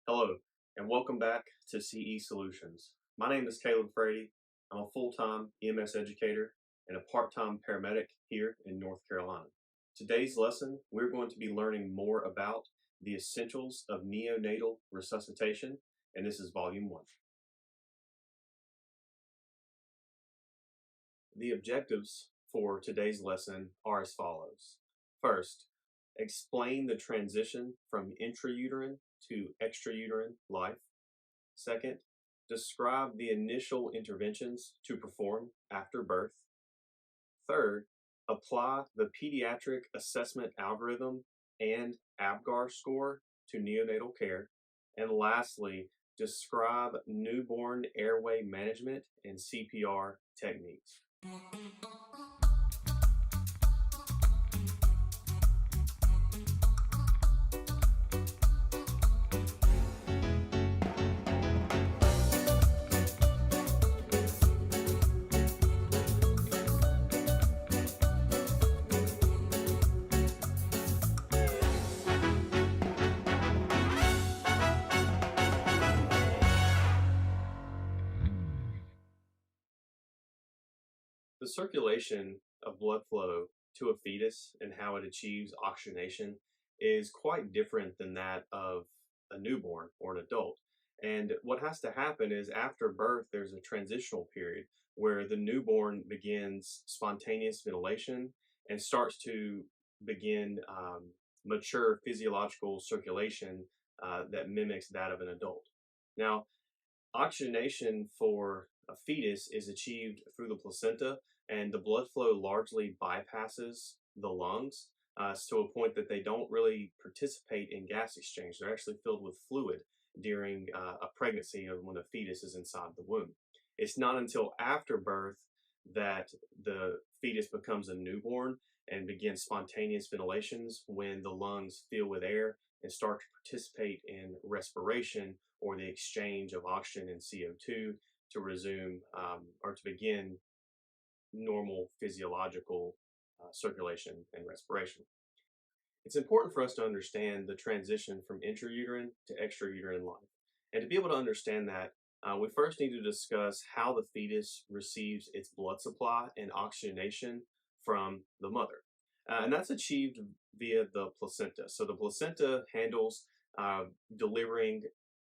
Hello, and welcome back to CE Solutions. My name is Caleb Frady. I'm a full-time EMS educator and a part-time paramedic here in North Carolina. Today's lesson, we're going to be learning more about the essentials of neonatal resuscitation, and this is Volume 1. The objectives for today's lesson are as follows. First, explain the transition from intrauterine to extrauterine life. Second, describe the initial interventions to perform after birth. Third, apply the pediatric assessment algorithm and ABGAR score to neonatal care. And lastly, describe newborn airway management and CPR techniques. The circulation of blood flow to a fetus and how it achieves oxygenation is quite different than that of a newborn or an adult. And what has to happen is after birth, there's a transitional period where the newborn begins spontaneous ventilation and starts to begin mature physiological circulation that mimics that of an adult. Now, oxygenation for a fetus is achieved through the placenta, and the blood flow largely bypasses the lungs to a point that they don't really participate in gas exchange. They're actually filled with fluid during a pregnancy or when a fetus is inside the womb. It's not until after birth that the fetus becomes a newborn and begins spontaneous ventilations when the lungs fill with air and start to participate in respiration or the exchange of oxygen and CO2 to resume or to begin normal physiological circulation and respiration. It's important for us to understand the transition from intrauterine to extrauterine life. And to be able to understand that, we first need to discuss how the fetus receives its blood supply and oxygenation from the mother. And that's achieved via the placenta. So the placenta handles delivering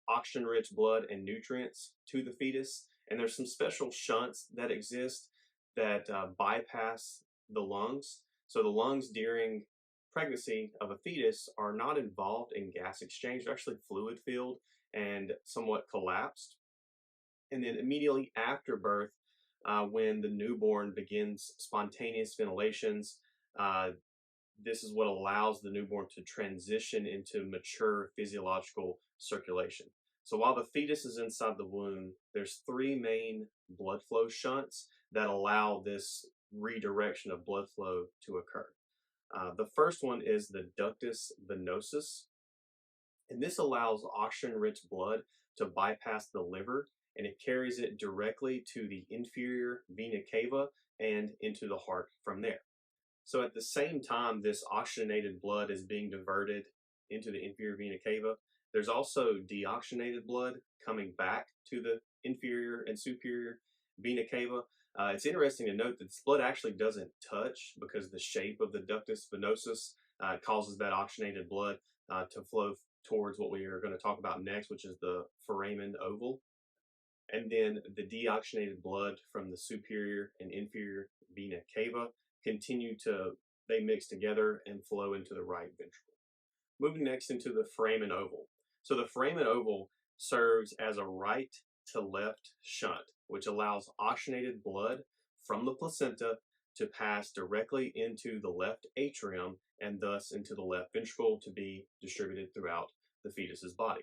oxygen-rich blood and nutrients to the fetus. And there's some special shunts that exist that bypass the lungs. So the lungs during pregnancy of a fetus are not involved in gas exchange. They're actually fluid filled and somewhat collapsed. And then immediately after birth, when the newborn begins spontaneous ventilations, uh, this is what allows the newborn to transition into mature physiological circulation. So while the fetus is inside the womb, there's three main blood flow shunts that allow this redirection of blood flow to occur. The first one is the ductus venosus, and this allows oxygen-rich blood to bypass the liver, and it carries it directly to the inferior vena cava and into the heart from there. So at the same time this oxygenated blood is being diverted into the inferior vena cava, there's also deoxygenated blood coming back to the inferior and superior vena cava. It's interesting to note that this blood actually doesn't touch because the shape of the ductus venosus causes that oxygenated blood to flow towards what we are going to talk about next, which is the foramen oval. And then the deoxygenated blood from the superior and inferior vena cava they mix together and flow into the right ventricle. Moving next into the foramen oval. So the foramen oval serves as a right to left shunt, which allows oxygenated blood from the placenta to pass directly into the left atrium and thus into the left ventricle to be distributed throughout the fetus's body.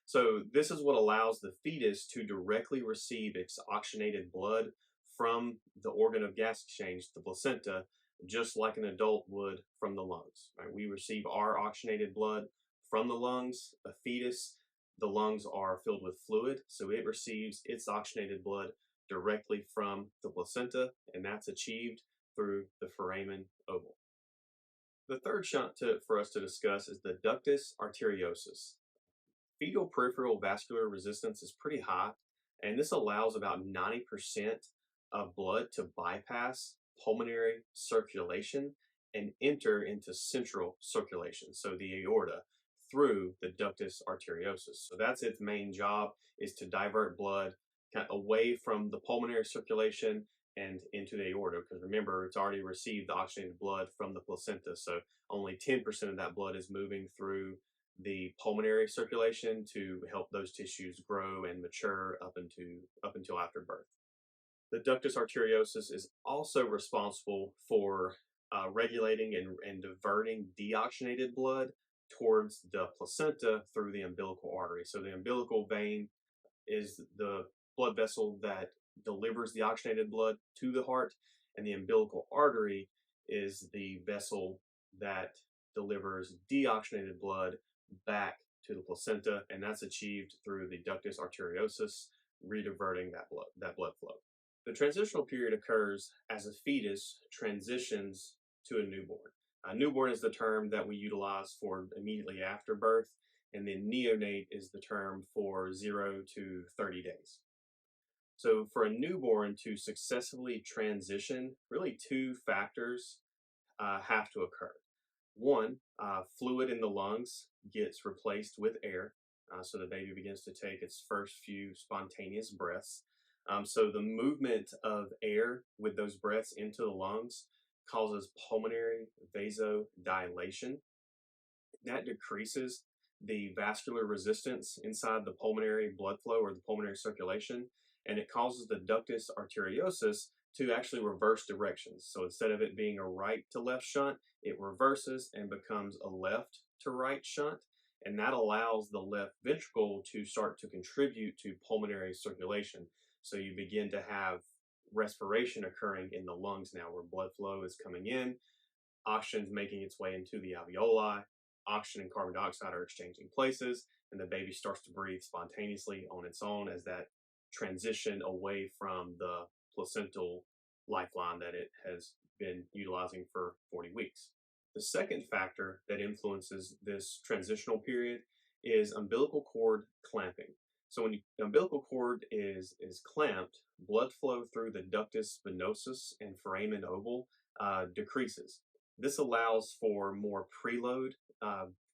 So this is what allows the fetus to directly receive its oxygenated blood from the organ of gas exchange, the placenta, just like an adult would from the lungs. Right? We receive our oxygenated blood from the lungs. A fetus, the lungs are filled with fluid, so it receives its oxygenated blood directly from the placenta, and that's achieved through the foramen oval. The third shunt for us to discuss is the ductus arteriosus. Fetal peripheral vascular resistance is pretty high, and this allows about 90% of blood to bypass pulmonary circulation and enter into central circulation, so the aorta, through the ductus arteriosus. So that's its main job, is to divert blood kind of away from the pulmonary circulation and into the aorta, because remember, it's already received the oxygenated blood from the placenta, so only 10% of that blood is moving through the pulmonary circulation to help those tissues grow and mature up until after birth. The ductus arteriosus is also responsible for regulating and diverting deoxygenated blood towards the placenta through the umbilical artery. So the umbilical vein is the blood vessel that delivers the oxygenated blood to the heart, and the umbilical artery is the vessel that delivers deoxygenated blood back to the placenta, and that's achieved through the ductus arteriosus, rediverting that blood flow. The transitional period occurs as a fetus transitions to a newborn. A newborn is the term that we utilize for immediately after birth, and then neonate is the term for 0 to 30 days. So for a newborn to successfully transition, really two factors have to occur. One, fluid in the lungs gets replaced with air, so the baby begins to take its first few spontaneous breaths. So the movement of air with those breaths into the lungs causes pulmonary vasodilation. That decreases the vascular resistance inside the pulmonary blood flow or the pulmonary circulation, and it causes the ductus arteriosus to actually reverse directions. So instead of it being a right to left shunt, it reverses and becomes a left to right shunt, and that allows the left ventricle to start to contribute to pulmonary circulation. So you begin to have respiration occurring in the lungs now, where blood flow is coming in, oxygen's making its way into the alveoli, oxygen and carbon dioxide are exchanging places, and the baby starts to breathe spontaneously on its own as that transition away from the placental lifeline that it has been utilizing for 40 weeks. The second factor that influences this transitional period is umbilical cord clamping. So when the umbilical cord is clamped, blood flow through the ductus venosus and foramen ovale decreases. This allows for more preload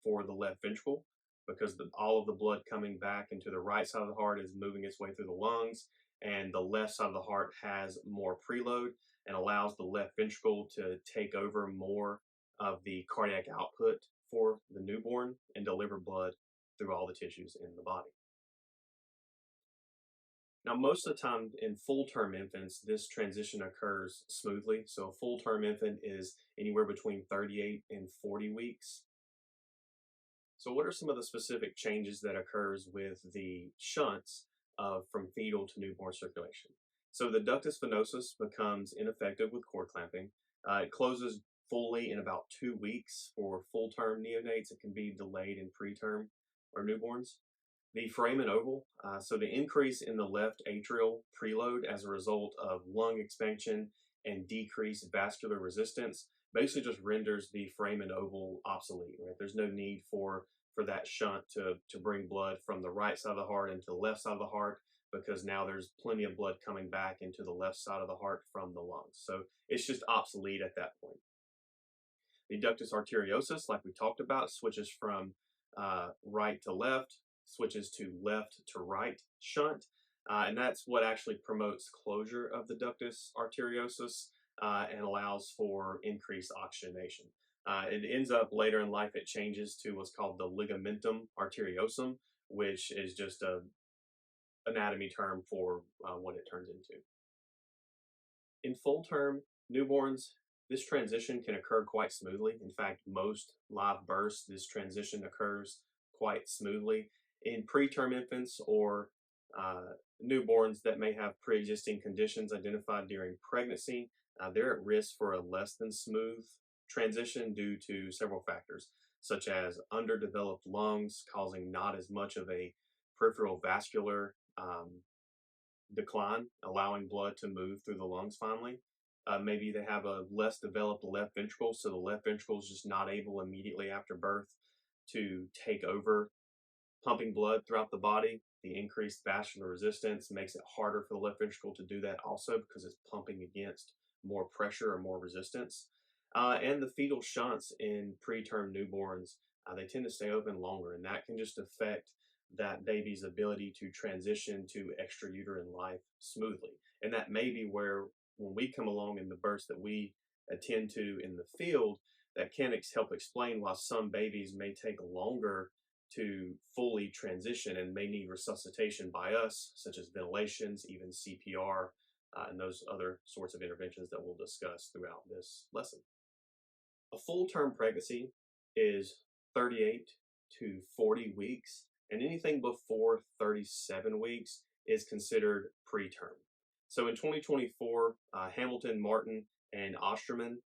for the left ventricle, because all of the blood coming back into the right side of the heart is moving its way through the lungs, and the left side of the heart has more preload and allows the left ventricle to take over more of the cardiac output for the newborn and deliver blood through all the tissues in the body. Now, most of the time in full-term infants, this transition occurs smoothly. So a full-term infant is anywhere between 38 and 40 weeks. So what are some of the specific changes that occurs with the shunts from fetal to newborn circulation? So the ductus venosus becomes ineffective with cord clamping. It closes fully in about 2 weeks for full-term neonates. It can be delayed in preterm or newborns. The foramen ovale, so the increase in the left atrial preload as a result of lung expansion and decreased vascular resistance basically just renders the foramen ovale obsolete, right? There's no need for that shunt to bring blood from the right side of the heart into the left side of the heart, because now there's plenty of blood coming back into the left side of the heart from the lungs. So it's just obsolete at that point. The ductus arteriosus, like we talked about, switches from right to left, switches to left to right shunt, and that's what actually promotes closure of the ductus arteriosus and allows for increased oxygenation. It ends up later in life, it changes to what's called the ligamentum arteriosum, which is just a anatomy term for what it turns into. In full term newborns, this transition can occur quite smoothly. In fact, most live births, this transition occurs quite smoothly. In preterm infants or newborns that may have pre-existing conditions identified during pregnancy, they're at risk for a less than smooth transition due to several factors, such as underdeveloped lungs causing not as much of a peripheral vascular decline, allowing blood to move through the lungs finally. Maybe they have a less developed left ventricle, so the left ventricle is just not able immediately after birth to take over pumping blood throughout the body. The increased vascular resistance makes it harder for the left ventricle to do that also because it's pumping against more pressure or more resistance. And the fetal shunts in preterm newborns, they tend to stay open longer, and that can just affect that baby's ability to transition to extrauterine life smoothly. And that may be where, when we come along in the births that we attend to in the field, that can help explain why some babies may take longer to fully transition and may need resuscitation by us, such as ventilations, even CPR, and those other sorts of interventions that we'll discuss throughout this lesson. A full term pregnancy is 38 to 40 weeks, and anything before 37 weeks is considered preterm. So in 2024, Hamilton, Martin, and Osterman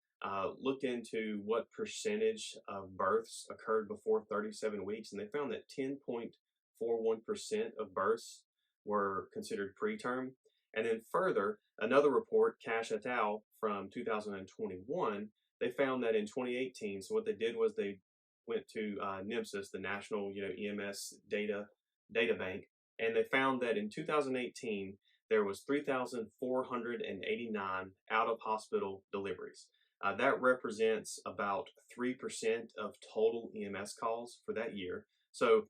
looked into what percentage of births occurred before 37 weeks, and they found that 10.41% of births were considered preterm. And then further, another report, Cash et al. From 2021, they found that in 2018, so what they did was they went to NIMSIS, the National EMS data bank, and they found that in 2018 there was 3,489 out of hospital deliveries. That represents about 3% of total EMS calls for that year. So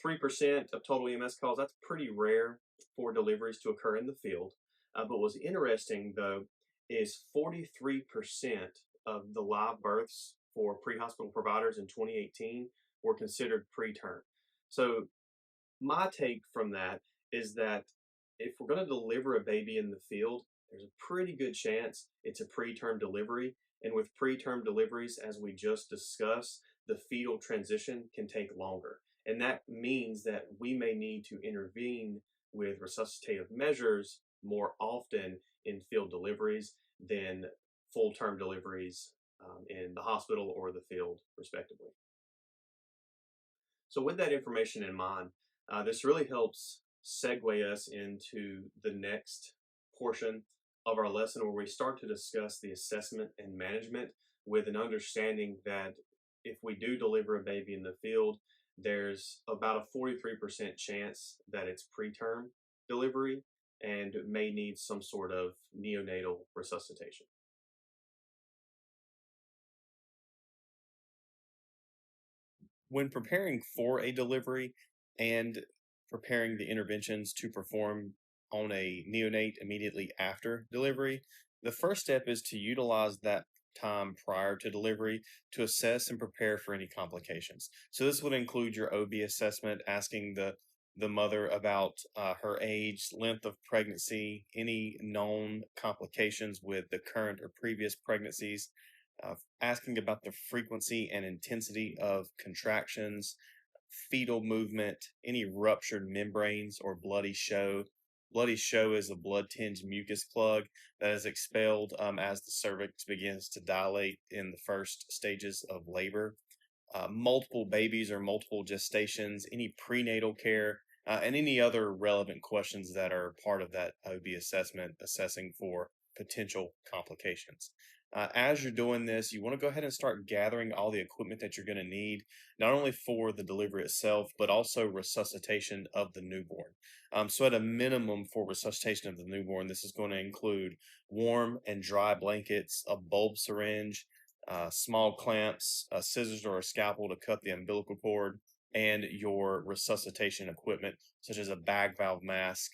3% of total EMS calls, that's pretty rare for deliveries to occur in the field. But what's interesting though is 43% of the live births for pre-hospital providers in 2018 were considered preterm. So my take from that is that if we're going to deliver a baby in the field, there's a pretty good chance it's a preterm delivery. And with preterm deliveries, as we just discussed, the fetal transition can take longer. And that means that we may need to intervene with resuscitative measures more often in field deliveries than full term deliveries in the hospital or the field, respectively. So, with that information in mind, this really helps segue us into the next portion of our lesson where we start to discuss the assessment and management with an understanding that if we do deliver a baby in the field, there's about a 43% chance that it's preterm delivery and may need some sort of neonatal resuscitation. When preparing for a delivery and preparing the interventions to perform on a neonate immediately after delivery, the first step is to utilize that time prior to delivery to assess and prepare for any complications. So this would include your OB assessment, asking the mother about her age, length of pregnancy, any known complications with the current or previous pregnancies, asking about the frequency and intensity of contractions, fetal movement, any ruptured membranes or bloody show. Bloody show is a blood tinged mucus plug that is expelled as the cervix begins to dilate in the first stages of labor. Multiple babies or multiple gestations, any prenatal care, and any other relevant questions that are part of that OB assessment, assessing for potential complications. As you're doing this, you want to go ahead and start gathering all the equipment that you're going to need, not only for the delivery itself, but also resuscitation of the newborn. So, at a minimum, for resuscitation of the newborn, this is going to include warm and dry blankets, a bulb syringe, small clamps, scissors or a scalpel to cut the umbilical cord, and your resuscitation equipment, such as a bag valve mask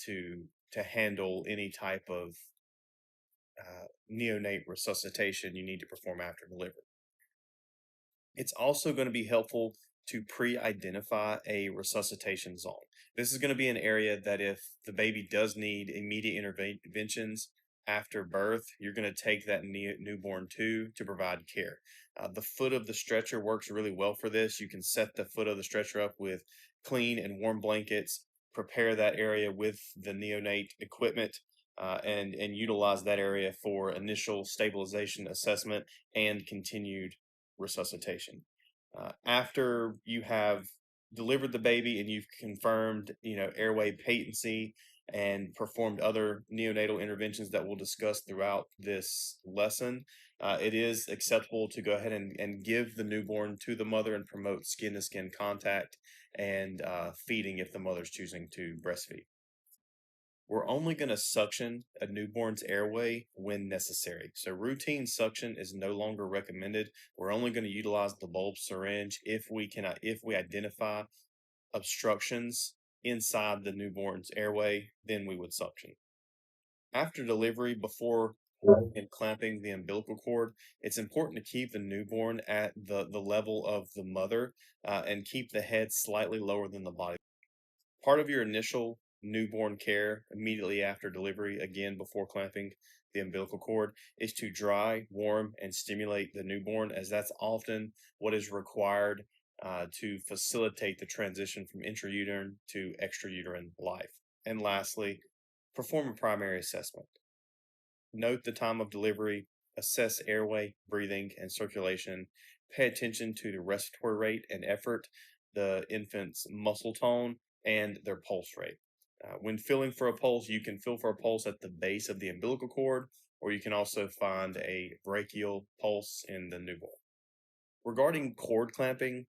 to handle any type of neonate resuscitation you need to perform after delivery. It's also going to be helpful to pre-identify a resuscitation zone. This is going to be an area that if the baby does need immediate interventions after birth, you're going to take that newborn to provide care. The foot of the stretcher works really well for this. You can set the foot of the stretcher up with clean and warm blankets, prepare that area with the neonate equipment, and utilize that area for initial stabilization assessment and continued resuscitation. After you have delivered the baby and you've confirmed, airway patency and performed other neonatal interventions that we'll discuss throughout this lesson, it is acceptable to go ahead and give the newborn to the mother and promote skin to skin contact and feeding if the mother's choosing to breastfeed. We're only going to suction a newborn's airway when necessary. So routine suction is no longer recommended. We're only going to utilize the bulb syringe if we identify obstructions inside the newborn's airway, then we would suction. After delivery, before and clamping the umbilical cord, it's important to keep the newborn at the level of the mother and keep the head slightly lower than the body. Part of your initial newborn care immediately after delivery, again before clamping the umbilical cord, is to dry, warm, and stimulate the newborn, as that's often what is required to facilitate the transition from intrauterine to extrauterine life. And lastly, perform a primary assessment. Note the time of delivery, assess airway, breathing, and circulation. Pay attention to the respiratory rate and effort, the infant's muscle tone, and their pulse rate. When feeling for a pulse, you can feel for a pulse at the base of the umbilical cord, or you can also find a brachial pulse in the newborn. Regarding cord clamping,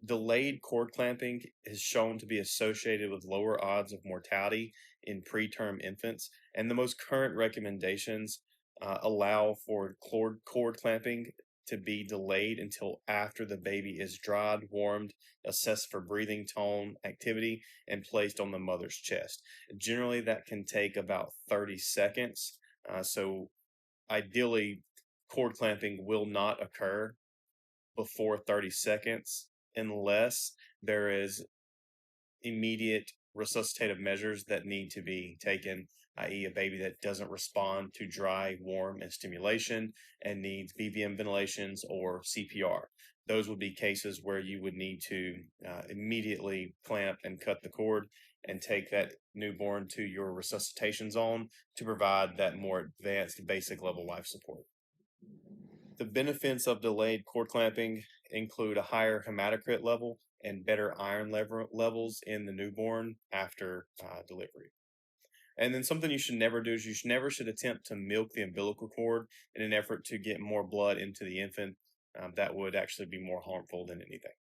delayed cord clamping is shown to be associated with lower odds of mortality in preterm infants, and the most current recommendations allow for cord clamping to be delayed until after the baby is dried, warmed, assessed for breathing tone, activity, and placed on the mother's chest. Generally, that can take about 30 seconds. So, ideally, cord clamping will not occur before 30 seconds unless there is immediate resuscitative measures that need to be taken, i.e., a baby that doesn't respond to dry, warm, and stimulation and needs BVM ventilations or CPR. Those would be cases where you would need to immediately clamp and cut the cord and take that newborn to your resuscitation zone to provide that more advanced basic level life support. The benefits of delayed cord clamping include a higher hematocrit level and better iron levels in the newborn after delivery. And then something you should never do is never should attempt to milk the umbilical cord in an effort to get more blood into the infant. That would actually be more harmful than anything.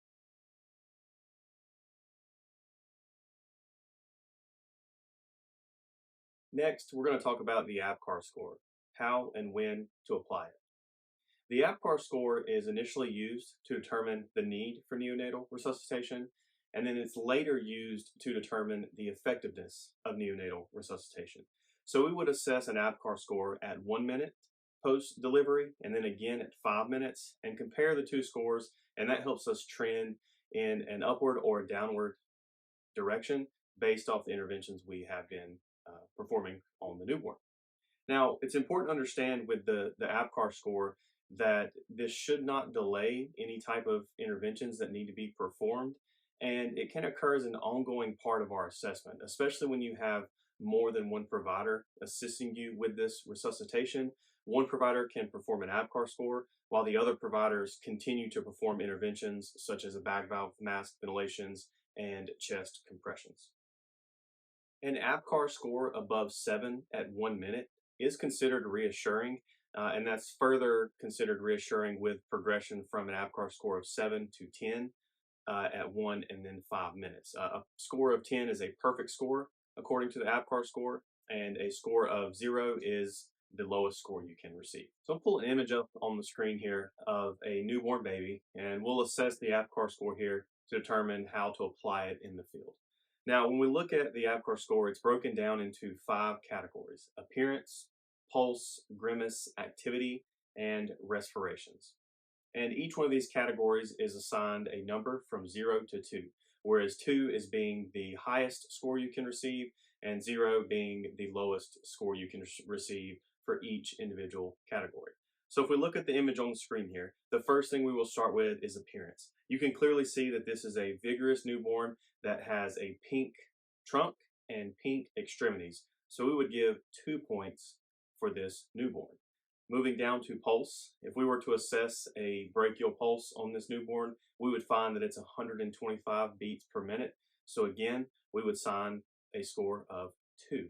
Next, we're going to talk about the APCAR score, how and when to apply it. The APCAR score is initially used to determine the need for neonatal resuscitation, and then it's later used to determine the effectiveness of neonatal resuscitation. So we would assess an APCAR score at 1 minute post delivery, and then again at 5 minutes, and compare the two scores, and that helps us trend in an upward or a downward direction based off the interventions we have been performing on the newborn. Now, it's important to understand with the APCAR score that this should not delay any type of interventions that need to be performed. And it can occur as an ongoing part of our assessment, especially when you have more than one provider assisting you with this resuscitation. One provider can perform an APCAR score, while the other providers continue to perform interventions such as a bag valve mask ventilations and chest compressions. An APCAR score above 7 at 1 minute is considered reassuring, and that's further considered reassuring with progression from an APCAR score of 7 to 10 at 1 and then 5 minutes. A score of 10 is a perfect score according to the APCAR score, and a score of 0 is the lowest score you can receive. So I'll pull an image up on the screen here of a newborn baby, and we'll assess the APCAR score here to determine how to apply it in the field. Now, when we look at the APCAR score, it's broken down into 5 categories: appearance, pulse, grimace, activity, and respirations. And each one of these categories is assigned a number from 0 to 2, whereas 2 is being the highest score you can receive, and 0 being the lowest score you can receive for each individual category. So if we look at the image on the screen here, the first thing we will start with is appearance. You can clearly see that this is a vigorous newborn that has a pink trunk and pink extremities. So we would give 2 points for this newborn. Moving down to pulse, if we were to assess a brachial pulse on this newborn, we would find that it's 125 beats per minute. So again, we would assign a score of 2.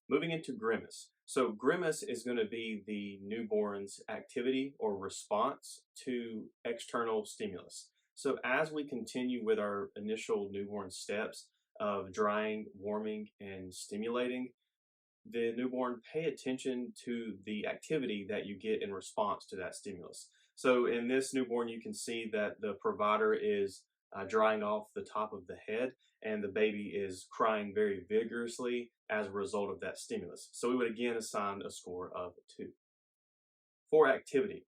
Moving into grimace. So grimace is going to be the newborn's activity or response to external stimulus. So as we continue with our initial newborn steps of drying, warming, and stimulating, the newborn pay attention to the activity that you get in response to that stimulus. So in this newborn, you can see that the provider is drying off the top of the head, and the baby is crying very vigorously as a result of that stimulus. So we would again assign a score of 2. For activity,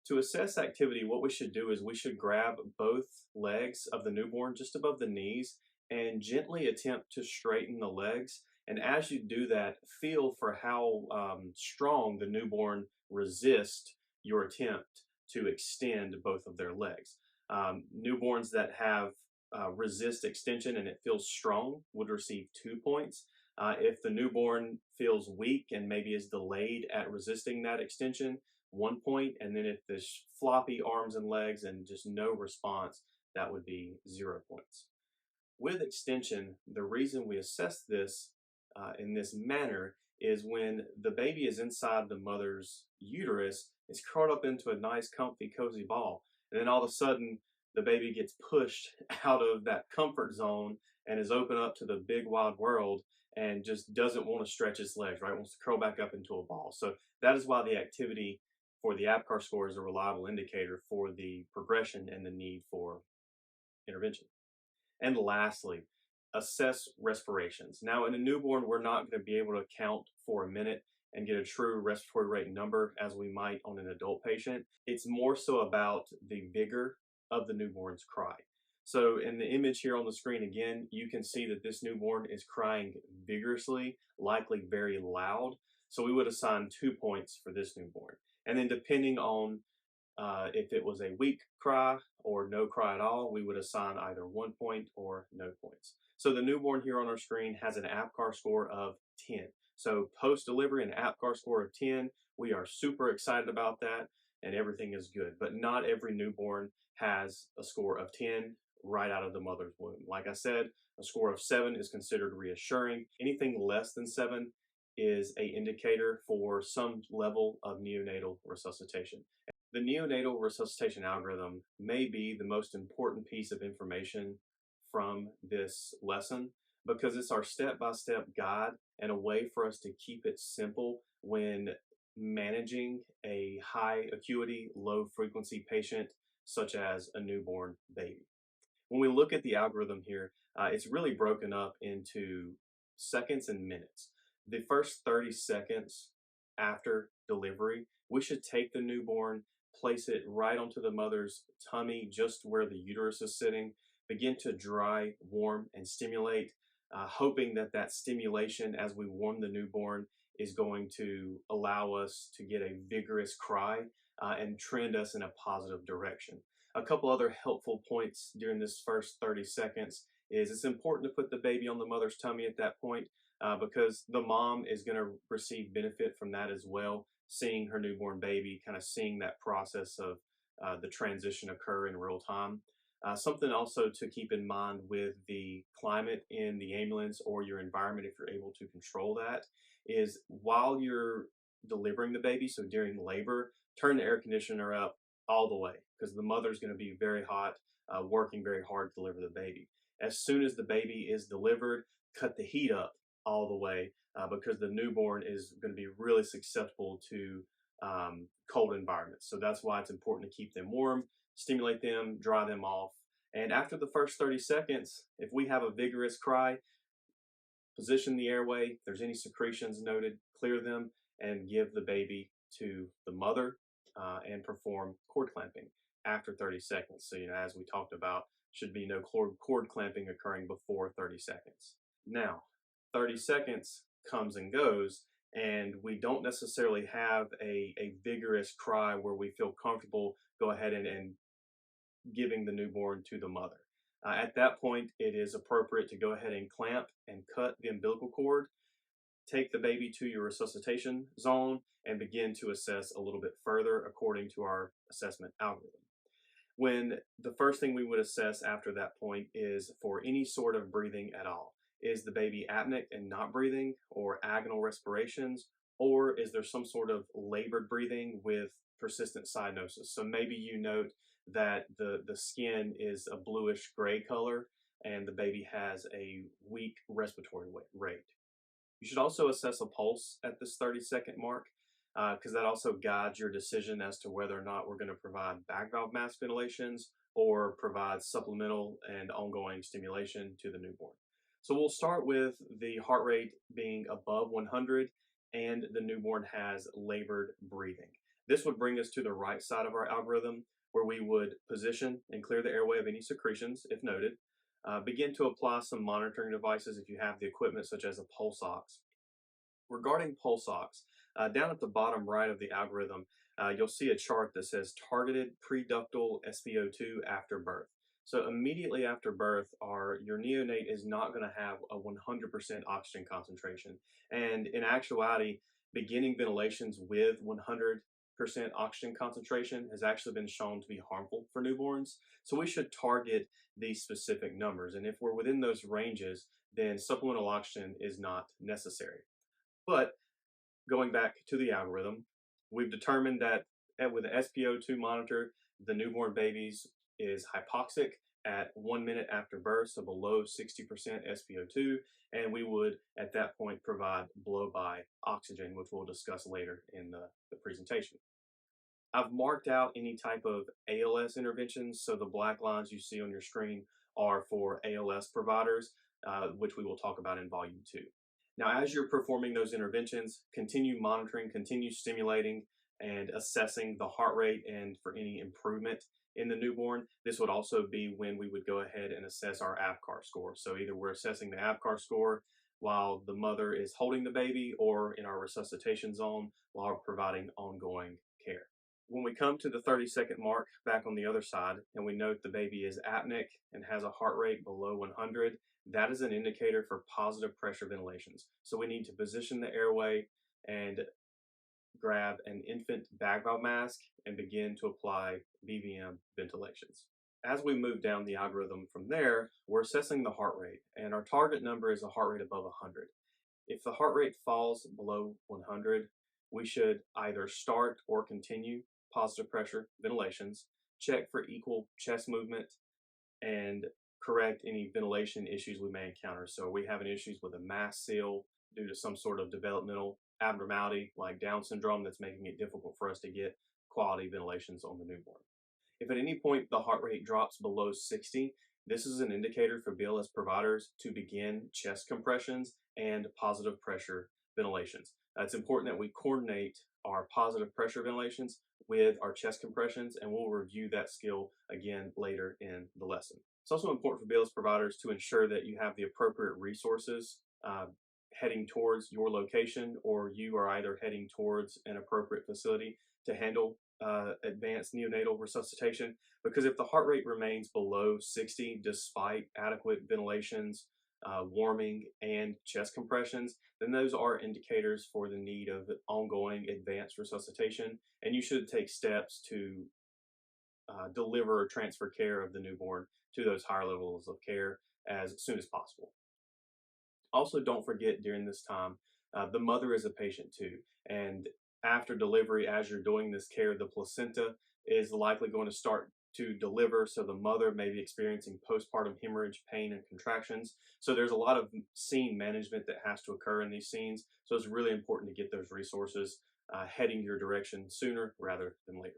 to assess activity, what we should do is we should grab both legs of the newborn just above the knees and gently attempt to straighten the legs. And as you do that, feel for how strong the newborn resist your attempt to extend both of their legs. Newborns that have resist extension and it feels strong would receive 2 points. If the newborn feels weak and maybe is delayed at resisting that extension, 1 point, and then if there's floppy arms and legs and just no response, that would be 0 points. With extension, the reason we assess this in this manner is when the baby is inside the mother's uterus, it's curled up into a nice, comfy, cozy ball, and then all of a sudden, the baby gets pushed out of that comfort zone and is open up to the big wide world and just doesn't want to stretch its legs, right? Wants to curl back up into a ball. So that is why the activity for the APGAR score is a reliable indicator for the progression and the need for intervention. And lastly, assess respirations. Now, in a newborn, we're not going to be able to count for a minute and get a true respiratory rate number as we might on an adult patient. It's more so about the vigor of the newborn's cry. So in the image here on the screen, again, you can see that this newborn is crying vigorously, likely very loud. So we would assign 2 points for this newborn. And then depending on if it was a weak cry or no cry at all, we would assign either 1 point or no points. So the newborn here on our screen has an APGAR score of 10. So post-delivery, an APGAR score of 10. We are super excited about that and everything is good. But not every newborn has a score of 10 right out of the mother's womb. Like I said, a score of 7 is considered reassuring. Anything less than 7 is a indicator for some level of neonatal resuscitation. The neonatal resuscitation algorithm may be the most important piece of information from this lesson because it's our step-by-step guide and a way for us to keep it simple when managing a high acuity, low frequency patient such as a newborn baby. When we look at the algorithm here, it's really broken up into seconds and minutes. The first 30 seconds after delivery, we should take the newborn, place it right onto the mother's tummy, just where the uterus is sitting, begin to dry, warm, and stimulate, hoping that that stimulation as we warm the newborn is going to allow us to get a vigorous cry and trend us in a positive direction. A couple other helpful points during this first 30 seconds is it's important to put the baby on the mother's tummy at that point because the mom is going to receive benefit from that as well, seeing her newborn baby, kind of seeing that process of the transition occur in real time. Something also to keep in mind with the climate in the ambulance or your environment, if you're able to control that, is while you're delivering the baby, so during labor, turn the air conditioner up all the way because the mother's going to be very hot, working very hard to deliver the baby. As soon as the baby is delivered, cut the heat up all the way because the newborn is going to be really susceptible to cold environments. So that's why it's important to keep them warm, stimulate them, dry them off. And after the first 30 seconds, if we have a vigorous cry, position the airway. If there's any secretions noted, clear them and give the baby to the mother and perform cord clamping after 30 seconds. So, as we talked about, should be no cord clamping occurring before 30 seconds. Now, 30 seconds comes and goes, and we don't necessarily have a vigorous cry where we feel comfortable go ahead and giving the newborn to the mother. At that point, it is appropriate to go ahead and clamp and cut the umbilical cord, take the baby to your resuscitation zone, and begin to assess a little bit further according to our assessment algorithm. When the first thing we would assess after that point is for any sort of breathing at all. Is the baby apneic and not breathing, or agonal respirations, or is there some sort of labored breathing with persistent cyanosis? So maybe you note that the skin is a bluish gray color and the baby has a weak respiratory rate. You should also assess a pulse at this 30-second mark because that also guides your decision as to whether or not we're going to provide back valve mask ventilations or provide supplemental and ongoing stimulation to the newborn. So we'll start with the heart rate being above 100 and the newborn has labored breathing. This would bring us to the right side of our algorithm where we would position and clear the airway of any secretions if noted. Begin to apply some monitoring devices if you have the equipment, such as a pulse ox. Regarding pulse ox, down at the bottom right of the algorithm, you'll see a chart that says targeted preductal SpO2 after birth. So immediately after birth, your neonate is not going to have a 100% oxygen concentration. And in actuality, beginning ventilations with 100% oxygen concentration has actually been shown to be harmful for newborns. So we should target these specific numbers. And if we're within those ranges, then supplemental oxygen is not necessary. But going back to the algorithm, we've determined that with the SpO2 monitor, the newborn babies is hypoxic at 1 minute after birth, so below 60% SpO2, and we would at that point provide blow by oxygen, which we'll discuss later in the presentation. I've marked out any type of ALS interventions, so the black lines you see on your screen are for ALS providers, which we will talk about in volume 2. Now, as you're performing those interventions, continue monitoring, continue stimulating, and assessing the heart rate and for any improvement in the newborn. This would also be when we would go ahead and assess our AVCAR score. So either we're assessing the AVCAR score while the mother is holding the baby or in our resuscitation zone while providing ongoing care. When we come to the 30-second mark back on the other side and we note the baby is apneic and has a heart rate below 100, that is an indicator for positive pressure ventilations. So we need to position the airway and grab an infant bag valve mask and begin to apply BVM ventilations. As we move down the algorithm from there, we're assessing the heart rate, and our target number is a heart rate above 100. If the heart rate falls below 100, we should either start or continue positive pressure ventilations, check for equal chest movement, and correct any ventilation issues we may encounter. So, are we having issues with a mask seal due to some sort of developmental abnormality like Down syndrome that's making it difficult for us to get quality ventilations on the newborn? If at any point the heart rate drops below 60, this is an indicator for BLS providers to begin chest compressions and positive pressure ventilations. It's important that we coordinate our positive pressure ventilations with our chest compressions, and we'll review that skill again later in the lesson. It's also important for BLS providers to ensure that you have the appropriate resources heading towards your location, or you are either heading towards an appropriate facility to handle advanced neonatal resuscitation. Because if the heart rate remains below 60 despite adequate ventilations, warming, and chest compressions, then those are indicators for the need of ongoing advanced resuscitation, and you should take steps to deliver or transfer care of the newborn to those higher levels of care as soon as possible. Also, don't forget during this time, the mother is a patient too. And after delivery, as you're doing this care, the placenta is likely going to start to deliver. So the mother may be experiencing postpartum hemorrhage, pain, and contractions. So there's a lot of scene management that has to occur in these scenes. So it's really important to get those resources heading your direction sooner rather than later.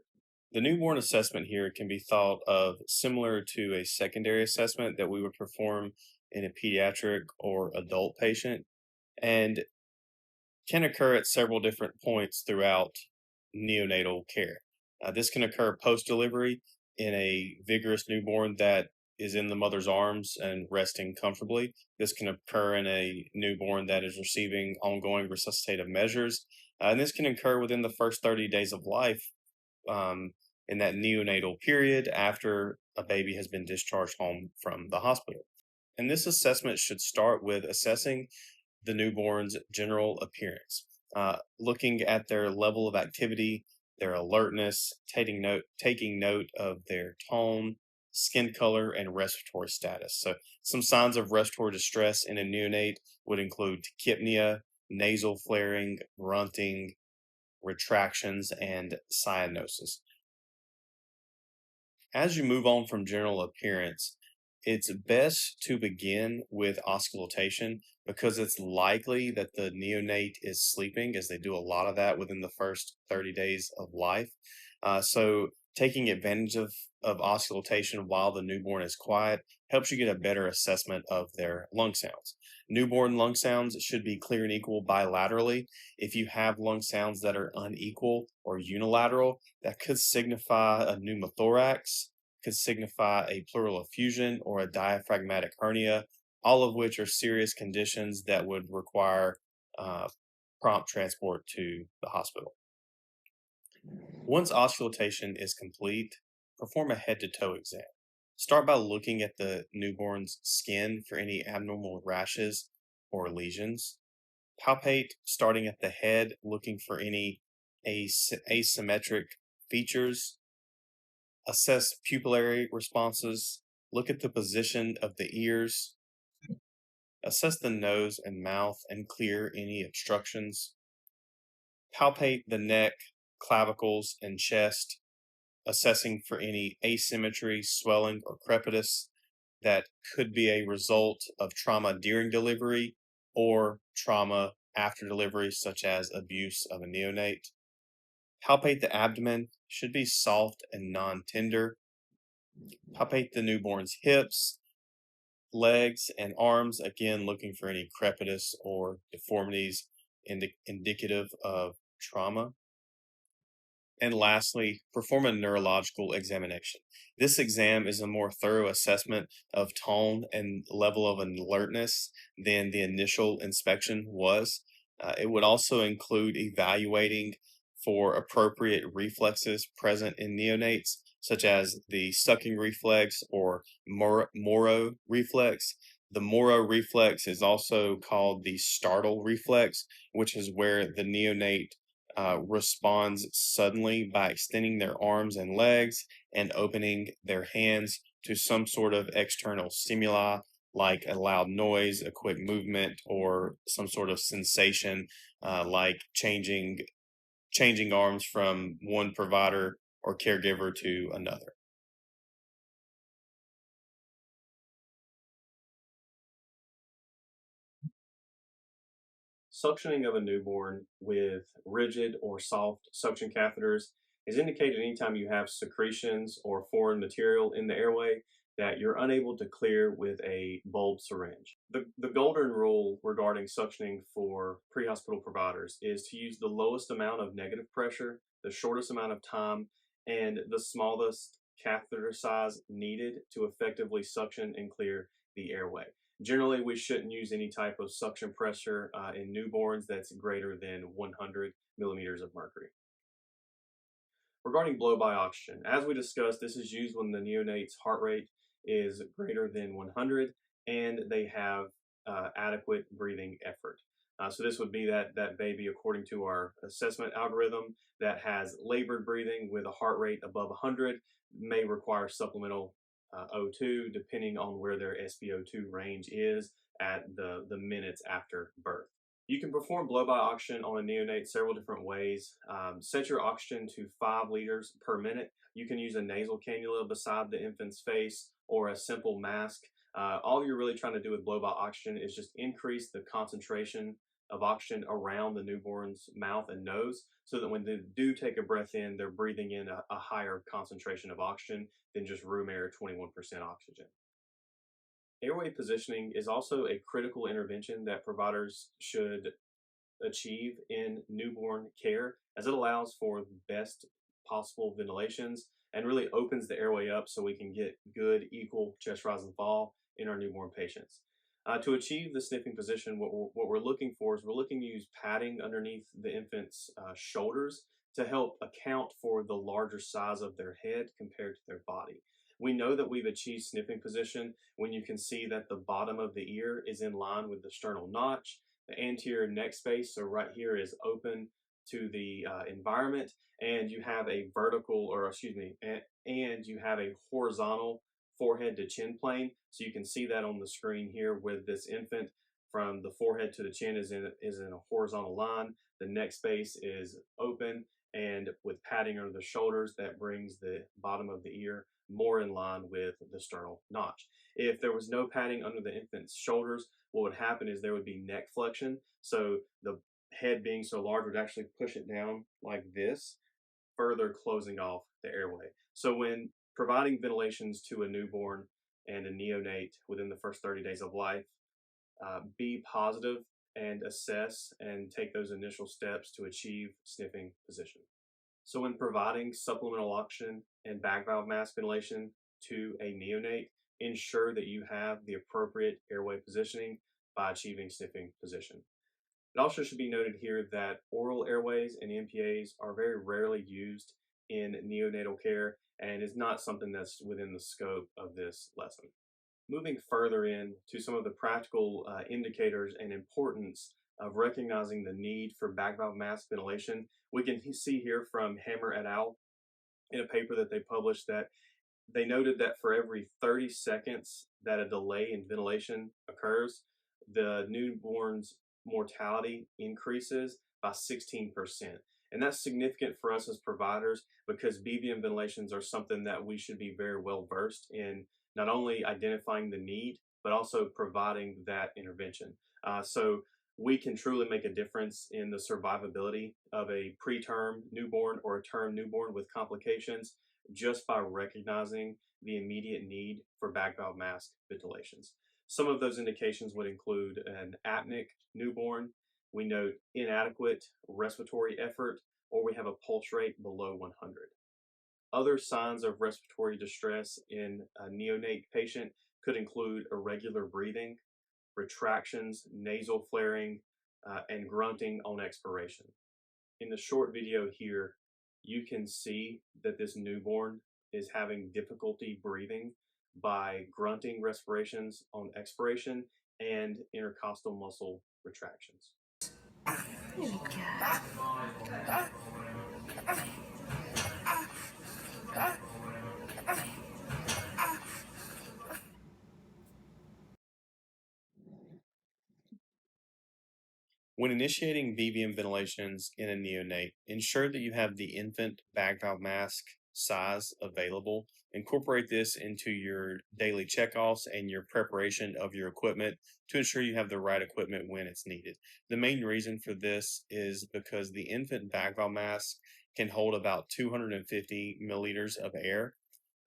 The newborn assessment here can be thought of similar to a secondary assessment that we would perform in a pediatric or adult patient, and can occur at several different points throughout neonatal care. This can occur post delivery in a vigorous newborn that is in the mother's arms and resting comfortably. This can occur in a newborn that is receiving ongoing resuscitative measures. And this can occur within the first 30 days of life, in that neonatal period after a baby has been discharged home from the hospital. And this assessment should start with assessing the newborn's general appearance, looking at their level of activity, their alertness, taking note of their tone, skin color, and respiratory status. So, some signs of respiratory distress in a neonate would include tachypnea, nasal flaring, grunting, retractions, and cyanosis. As you move on from general appearance, it's best to begin with auscultation because it's likely that the neonate is sleeping, as they do a lot of that within the first 30 days of life. So, taking advantage of auscultation while the newborn is quiet helps you get a better assessment of their lung sounds. Newborn lung sounds should be clear and equal bilaterally. If you have lung sounds that are unequal or unilateral, that could signify a pneumothorax, could signify a pleural effusion or a diaphragmatic hernia, all of which are serious conditions that would require uh, prompt transport to the hospital. Once auscultation is complete, perform a head to toe exam. Start by looking at the newborn's skin for any abnormal rashes or lesions. Palpate starting at the head, looking for any asymmetric features. Assess pupillary responses. Look at the position of the ears. Assess the nose and mouth and clear any obstructions. Palpate the neck, clavicles, and chest, assessing for any asymmetry, swelling, or crepitus that could be a result of trauma during delivery or trauma after delivery, such as abuse of a neonate. Palpate the abdomen, should be soft and non tender. Palpate the newborn's hips, legs, and arms, again, looking for any crepitus or deformities indicative of trauma. And lastly, perform a neurological examination. This exam is a more thorough assessment of tone and level of alertness than the initial inspection was. It would also include evaluating for appropriate reflexes present in neonates, such as the sucking reflex or Moro reflex. The Moro reflex is also called the startle reflex, which is where the neonate responds suddenly by extending their arms and legs and opening their hands to some sort of external stimuli, like a loud noise, a quick movement, or some sort of sensation, like changing arms from one provider or caregiver to another. Suctioning of a newborn with rigid or soft suction catheters is indicated anytime you have secretions or foreign material in the airway that you're unable to clear with a bulb syringe. The golden rule regarding suctioning for pre-hospital providers is to use the lowest amount of negative pressure, the shortest amount of time, and the smallest catheter size needed to effectively suction and clear the airway. Generally, we shouldn't use any type of suction pressure in newborns that's greater than 100 millimeters of mercury. Regarding blow by oxygen, as we discussed, this is used when the neonate's heart rate is greater than 100 and they have adequate breathing effort. So this would be that baby, according to our assessment algorithm, that has labored breathing with a heart rate above 100 may require supplemental O2 depending on where their SpO2 range is at the minutes after birth. You can perform blow by oxygen on a neonate several different ways. Set your oxygen to 5 liters per minute. You can use a nasal cannula beside the infant's face or a simple mask. All you're really trying to do with blow by oxygen is just increase the concentration of oxygen around the newborn's mouth and nose so that when they do take a breath in, they're breathing in a higher concentration of oxygen than just room air 21% oxygen. Airway positioning is also a critical intervention that providers should achieve in newborn care as it allows for the best possible ventilations and really opens the airway up so we can get good equal chest rise and fall in our newborn patients. To achieve the sniffing position, what we're looking for is we're looking to use padding underneath the infant's shoulders to help account for the larger size of their head compared to their body. We know that we've achieved sniffing position when you can see that the bottom of the ear is in line with the sternal notch, the anterior neck space, so right here, is open to the environment, and you have a vertical, or excuse me, and you have a horizontal forehead to chin plane. So you can see that on the screen here with this infant from the forehead to the chin is in a horizontal line. The neck space is open, and with padding under the shoulders, that brings the bottom of the ear more in line with the sternal notch. If there was no padding under the infant's shoulders, what would happen is there would be neck flexion. So the head being so large would actually push it down like this, further closing off the airway. So when providing ventilations to a newborn and a neonate within the first 30 days of life, be positive and assess and take those initial steps to achieve sniffing position. So when providing supplemental oxygen and back valve mask ventilation to a neonate, ensure that you have the appropriate airway positioning by achieving sniffing position. It also should be noted here that oral airways and NPAs are very rarely used in neonatal care and is not something that's within the scope of this lesson. Moving further in to some of the practical indicators and importance of recognizing the need for back valve mask ventilation, we can see here from Hammer et al. In a paper that they published that they noted that for every 30 seconds that a delay in ventilation occurs, the newborn's mortality increases by 16%. And that's significant for us as providers because BVM ventilations are something that we should be very well versed in, not only identifying the need, but also providing that intervention. So we can truly make a difference in the survivability of a preterm newborn or a term newborn with complications just by recognizing the immediate need for back valve mask ventilations. Some of those indications would include an apneic newborn, we note inadequate respiratory effort, or we have a pulse rate below 100. Other signs of respiratory distress in a neonate patient could include irregular breathing, retractions, nasal flaring, and grunting on expiration. In the short video here, you can see that this newborn is having difficulty breathing by grunting respirations on expiration and intercostal muscle retractions. Good God. When initiating BVM ventilations in a neonate, ensure that you have the infant back valve mask size available. Incorporate this into your daily checkoffs and your preparation of your equipment to ensure you have the right equipment when it's needed. The main reason for this is because the infant back valve mask can hold about 250 milliliters of air.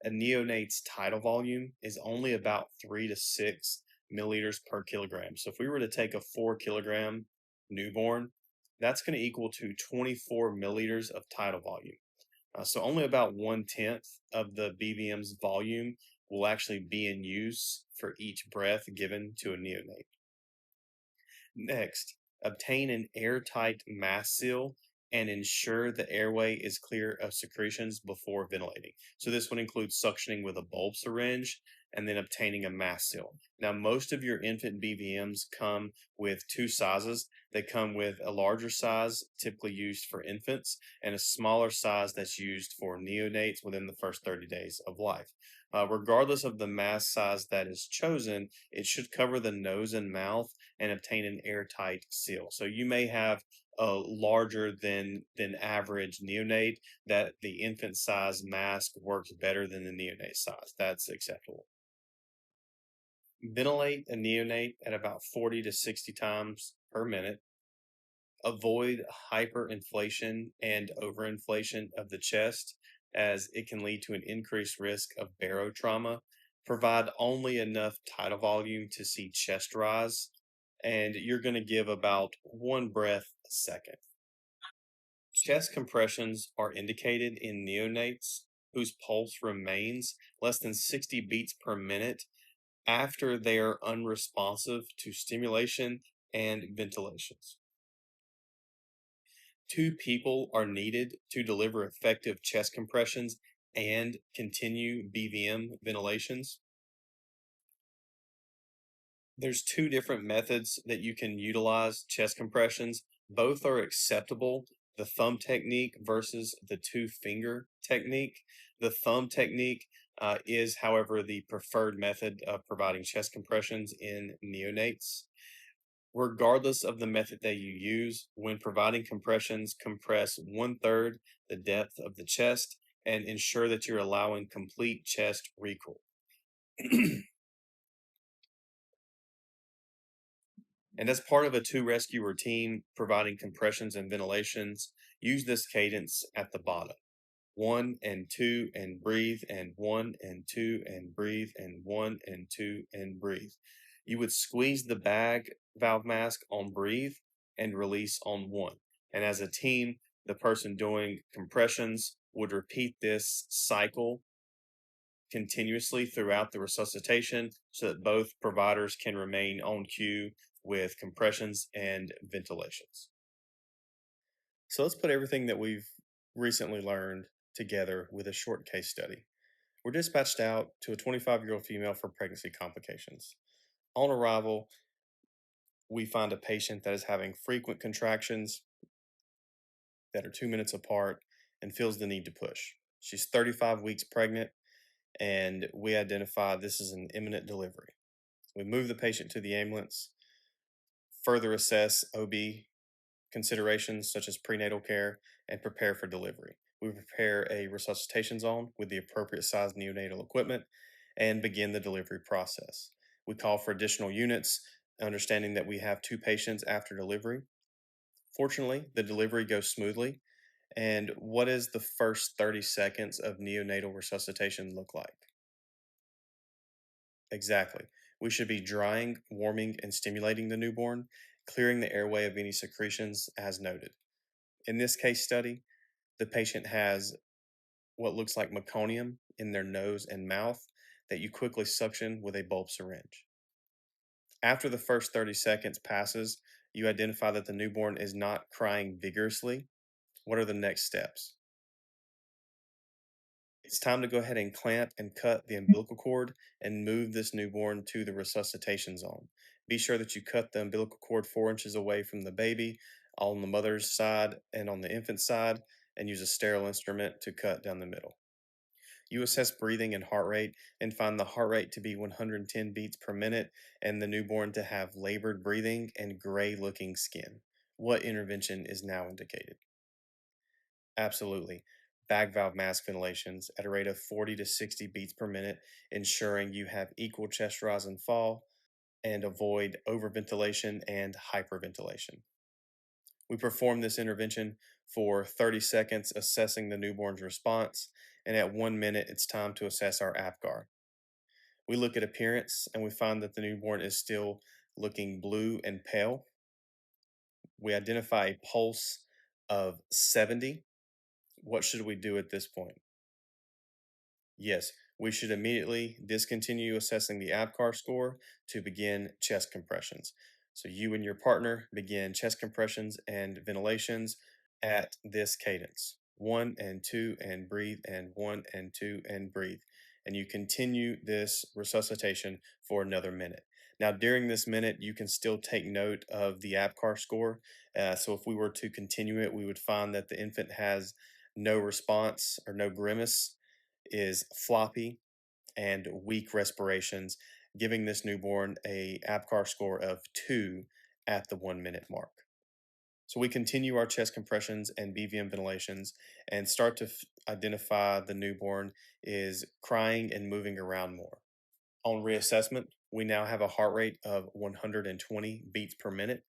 A neonate's tidal volume is only about 3 to 6 milliliters per kilogram. So if we were to take a 4 kilogram newborn, that's going to equal to 24 milliliters of tidal volume. So only about 1/10 of the BVM's volume will actually be in use for each breath given to a neonate. Next, obtain an airtight mask seal and ensure the airway is clear of secretions before ventilating. So this would include suctioning with a bulb syringe and then obtaining a mask seal. Now, most of your infant BVMs come with two sizes. They come with a larger size, typically used for infants, and a smaller size that's used for neonates within the first 30 days of life. Regardless of the mask size that is chosen, it should cover the nose and mouth and obtain an airtight seal. So you may have a larger than average neonate that the infant size mask works better than the neonate size. That's acceptable. Ventilate a neonate at about 40 to 60 times per minute. Avoid hyperinflation and overinflation of the chest, as it can lead to an increased risk of barotrauma. Provide only enough tidal volume to see chest rise, and you're going to give about one breath a second. Chest compressions are indicated in neonates whose pulse remains less than 60 beats per minute after they are unresponsive to stimulation and ventilations. 2 people are needed to deliver effective chest compressions and continue BVM ventilations. There's 2 different methods that you can utilize chest compressions. Both are acceptable. The thumb technique versus the 2-finger technique. The thumb technique is, however, the preferred method of providing chest compressions in neonates. Regardless of the method that you use, when providing compressions, compress one third the depth of the chest and ensure that you're allowing complete chest recoil. And as part of a two rescue routine, providing compressions and ventilations, use this cadence at the bottom. 1 and 2 and breathe, and 1 and 2 and breathe, and 1 and 2 and breathe. You would squeeze the bag valve mask on breathe and release on 1. And as a team, the person doing compressions would repeat this cycle continuously throughout the resuscitation so that both providers can remain on cue with compressions and ventilations. So let's put everything that we've recently learned together with a short case study. We're dispatched out to a 25-year-old female for pregnancy complications. On arrival, we find a patient that is having frequent contractions that are 2 minutes apart and feels the need to push. She's 35 weeks pregnant, and we identify this is an imminent delivery. We move the patient to the ambulance, further assess OB considerations such as prenatal care, and prepare for delivery. We prepare a resuscitation zone with the appropriate size neonatal equipment and begin the delivery process. We call for additional units, understanding that we have 2 patients after delivery. Fortunately, the delivery goes smoothly. And what does the first 30 seconds of neonatal resuscitation look like? Exactly. We should be drying, warming, and stimulating the newborn, clearing the airway of any secretions as noted. In this case study, the patient has what looks like meconium in their nose and mouth that you quickly suction with a bulb syringe. After the first 30 seconds passes, you identify that the newborn is not crying vigorously. What are the next steps? It's time to go ahead and clamp and cut the umbilical cord and move this newborn to the resuscitation zone. Be sure that you cut the umbilical cord 4 inches away from the baby on the mother's side and on the infant's side, and use a sterile instrument to cut down the middle. You assess breathing and heart rate and find the heart rate to be 110 beats per minute and the newborn to have labored breathing and gray looking skin. What intervention is now indicated? Absolutely. Bag valve mask ventilations at a rate of 40 to 60 beats per minute, ensuring you have equal chest rise and fall and avoid overventilation and hyperventilation. We perform this intervention for 30 seconds, assessing the newborn's response, and at 1 minute, it's time to assess our APGAR. We look at appearance and we find that the newborn is still looking blue and pale. We identify a pulse of 70. What should we do at this point? Yes, we should immediately discontinue assessing the APGAR score to begin chest compressions. So you and your partner begin chest compressions and ventilations at this cadence. 1 and 2 and breathe, and 1 and 2 and breathe. And you continue this resuscitation for another minute. Now, during this minute, you can still take note of the APGAR score. So if we were to continue it, we would find that the infant has no response or no grimace, is floppy, and weak respirations, giving this newborn a APGAR score of 2 at the 1 minute mark. So we continue our chest compressions and BVM ventilations and start to identify the newborn is crying and moving around more. On reassessment, we now have a heart rate of 120 beats per minute,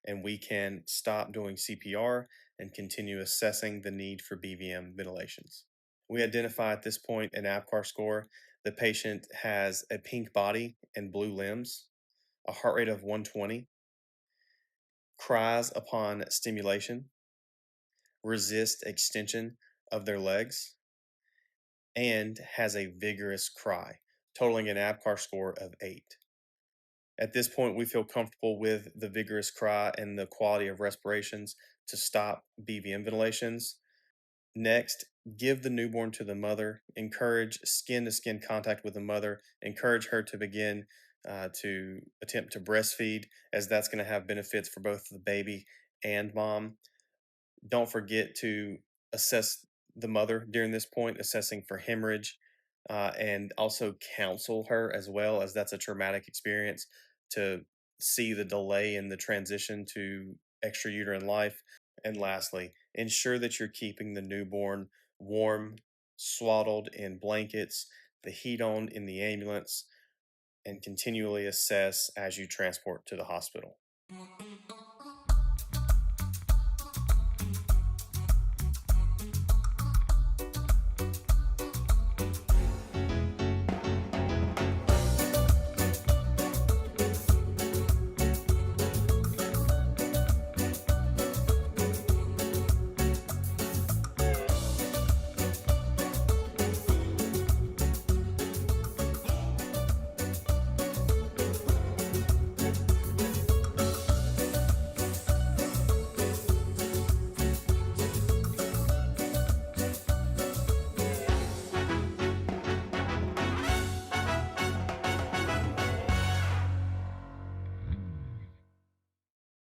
and we can stop doing CPR and continue assessing the need for BVM ventilations. We identify at this point an APGAR score. The patient has a pink body and blue limbs, a heart rate of 120, cries upon stimulation, resist extension of their legs, and has a vigorous cry, totaling an APGAR score of 8. At this point, we feel comfortable with the vigorous cry and the quality of respirations to stop BVM ventilations. Next, give the newborn to the mother, encourage skin to skin contact with the mother, encourage her to begin to attempt to breastfeed, as that's going to have benefits for both the baby and mom. Don't forget to assess the mother during this point, assessing for hemorrhage, and also counsel her as well, as that's a traumatic experience to see the delay in the transition to extrauterine life. And lastly, ensure that you're keeping the newborn warm, swaddled in blankets, the heat on in the ambulance, and continually assess as you transport to the hospital.